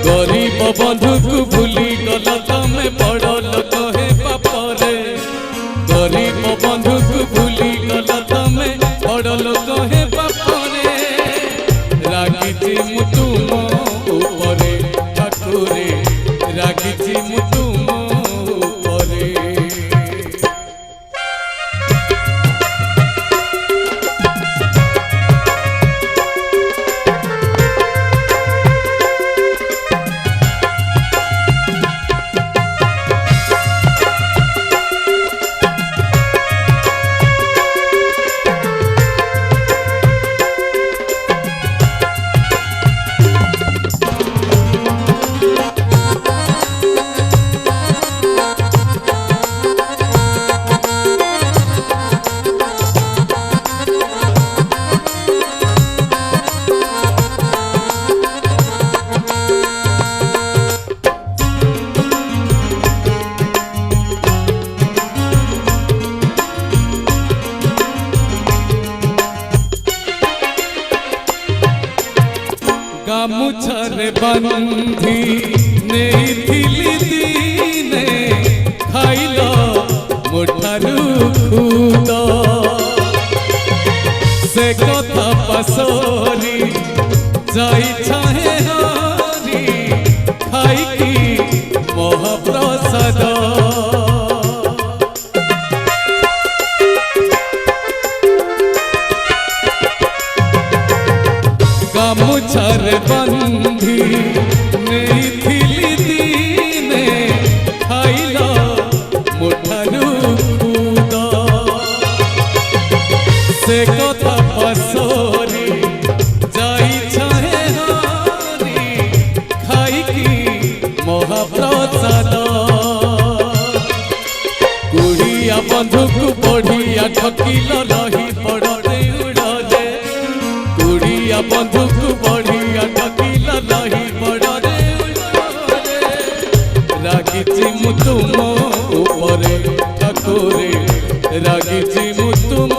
गरीब बंधु को भूली गल तमे बड़ लोक हे बापरे गरीब बंधु को भूली गल तमे बड़ लोक हे बापरे रागिची मु तुम उपरे ठाकुरे रागिची मु तुम उपरे। गामुछारे बंधी नेइथिली दीने खाइल मोठारू खुद से कथा पासरी जाई छाहे हरी खाइकी महाप्रसाद गामुछारे बंधी नेइथिली दीने खाइल मोठारू खुद से कथा पासरी जाई छाहे हरी खाइकी महाप्रसाद कुड़िया बंधुक बढ़िया ठकिल रही पड़े उड़े कुड़िया बंधुक बढ़िया ठकिल रही पड़े रागिची मु तुम उपरे ठाकुरे रागिची मु तुम